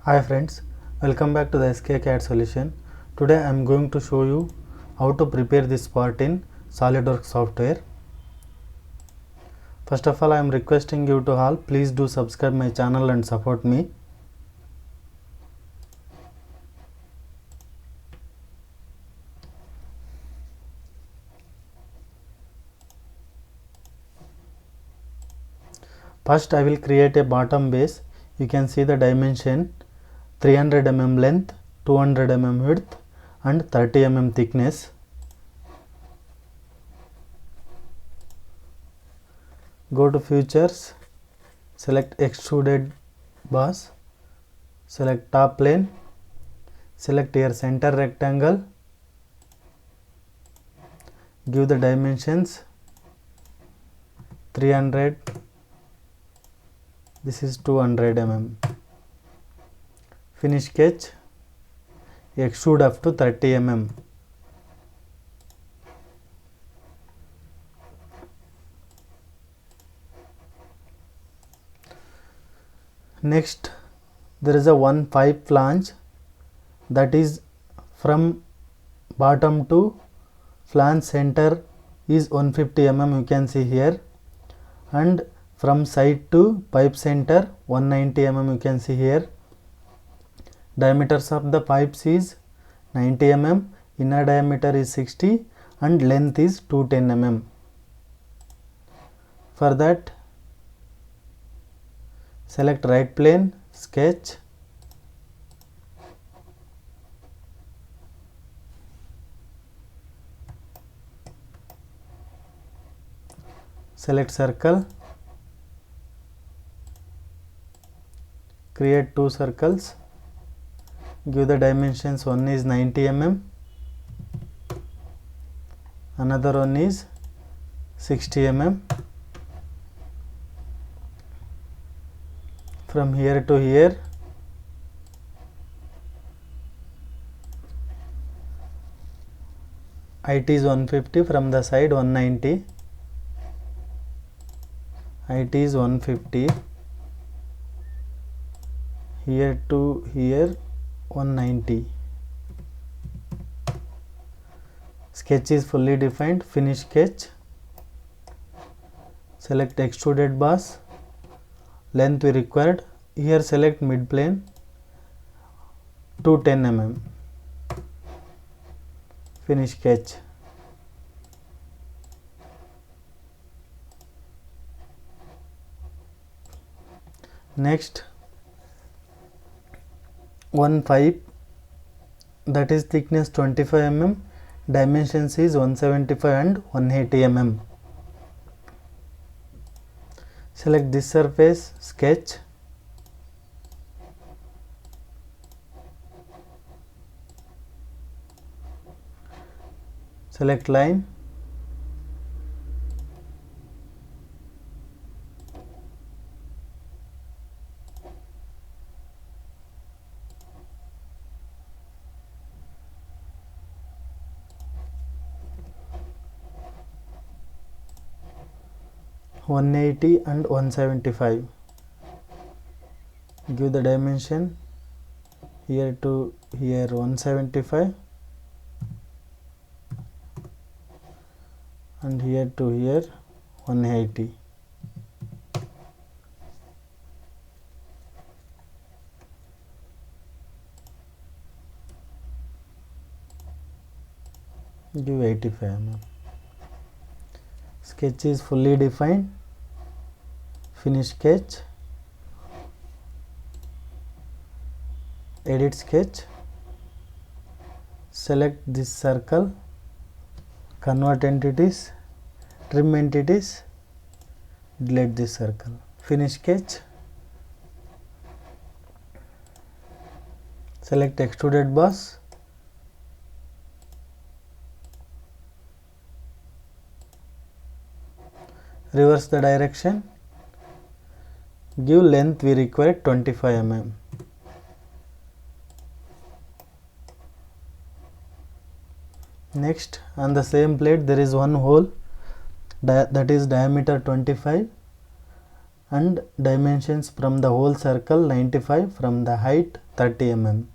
Hi friends, welcome back to the SKCAD solution. Today I am going to show you how to prepare this part in SolidWorks software. First of all, I am requesting you to all please do subscribe my channel and support me. First I will create a bottom base. You can see the dimension 300 mm length, 200 mm width and 30 mm thickness. Go to features, select extruded boss, select top plane, select here center rectangle, give the dimensions 300, this is 200 mm. Finish sketch, extrude up to 30 mm. Next, there is a one pipe flange, that is from bottom to flange center is 150 mm, you can see here, and from side to pipe center 190 mm, you can see here. Diameters of the pipes is 90 mm, inner diameter is 60 and length is 210 mm. For that, select right plane, sketch, select circle, create two circles, give the dimensions, one is 90 mm, another one is 60 mm. From here to here, height is 150, from the side 190, height is 150, here to here 190. Sketch is fully defined. Finish sketch, select extruded boss, length we required, here select mid plane 210 mm. Finish sketch. Next, one pipe, that is thickness 25 mm, dimensions is 175 and 180 mm. Select this surface, sketch, select line, (180 and 175). Give the dimension here to here 175 and here to here 180. Give 85 mm. Sketch is fully defined. Finish sketch, edit sketch, select this circle, convert entities, trim entities, delete this circle. Finish sketch, select extruded boss, reverse the direction, give length we require 25 mm. Next, on the same plate there is one hole that is diameter 25 and dimensions from the whole circle 95, from the height 30 mm.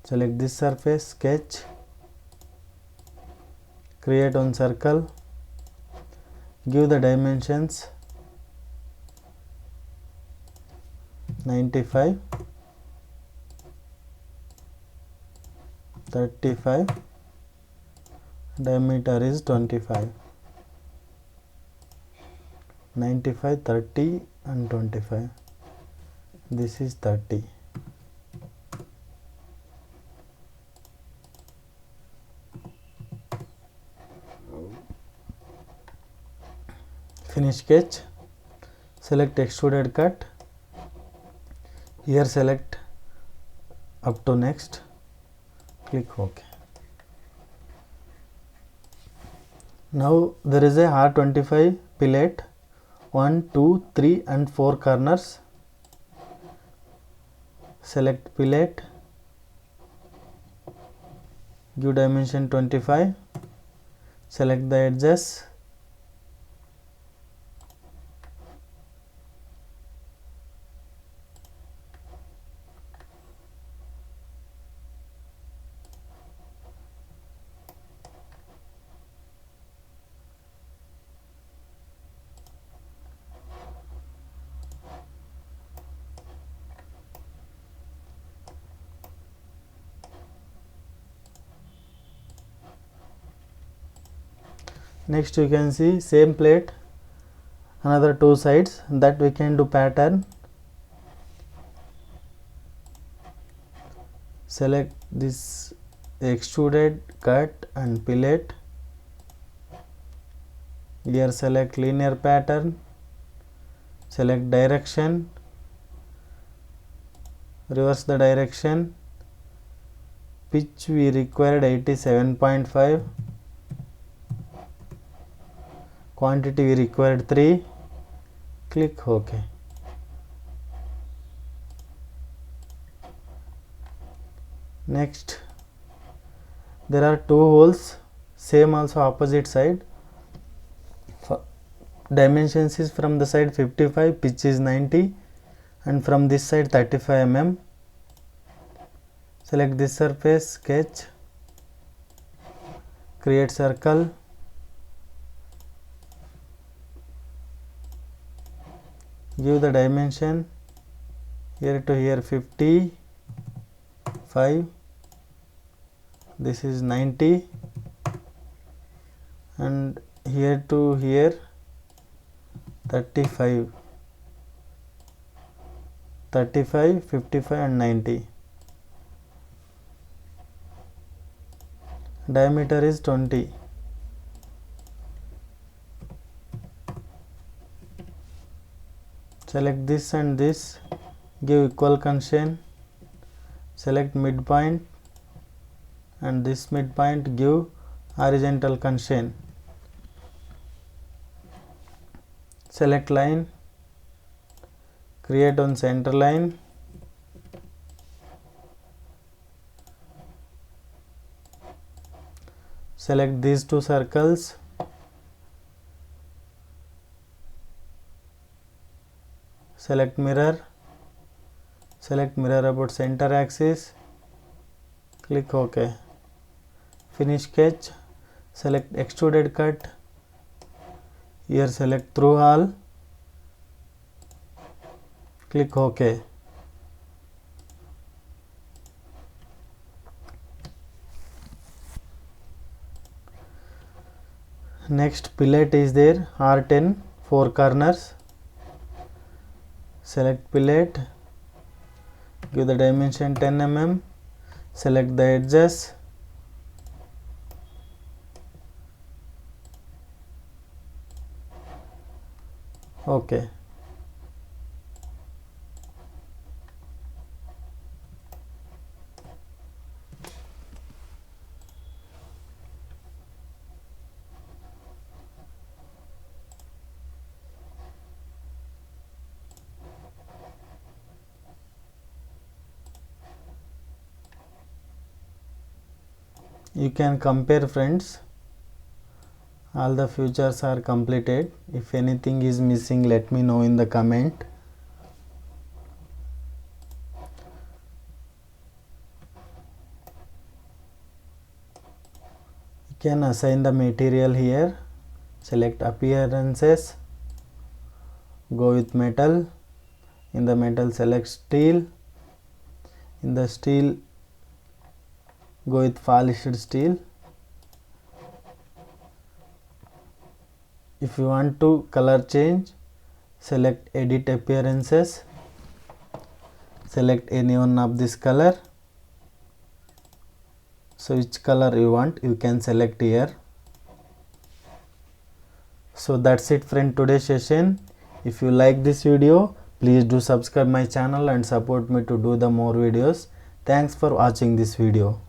Select this surface, sketch, create one circle, give the dimensions 95, 35, diameter is 25, 95, 30 and 25, this is 30. Finish sketch, select extruded cut, here select up to next, click OK. Now there is a R25 fillet, 1, 2, 3 and 4 corners. Select fillet, give dimension 25, select the edges, next you can see same plate, another two sides, that we can do pattern. Select this extruded cut and fillet, here select linear pattern, select direction, reverse the direction, pitch we required 87.5, quantity we required 3, click OK. Next there are two holes, same also opposite side, dimensions is from the side 55, pitch is 90 and from this side 35 mm. Select this surface, sketch, create circle, give the dimension here to here 55, this is 90 and here to here 35, 35, 55 and 90. Diameter is 20. Select this and this, give equal constraint, select midpoint and this midpoint, give horizontal constraint. Select line, create one center line, select these two circles, select mirror about center axis, click OK. Finish sketch, select extruded cut, here select through all, click OK. Next fillet is there, R10, 4 corners, select fillet, give the dimension 10 mm, select the edges, OK. You can compare friends, All the features are completed. If anything is missing, let me know in the comment. You can assign the material here. Select appearances, go with metal. In the metal, select steel. In the steel, go with polished steel. If you want to color change, select edit appearances, select any one of this color. So which color you want, you can select here. So that's it friend, today's session. If you like this video, please do subscribe my channel and support me to do the more videos. Thanks for watching this video.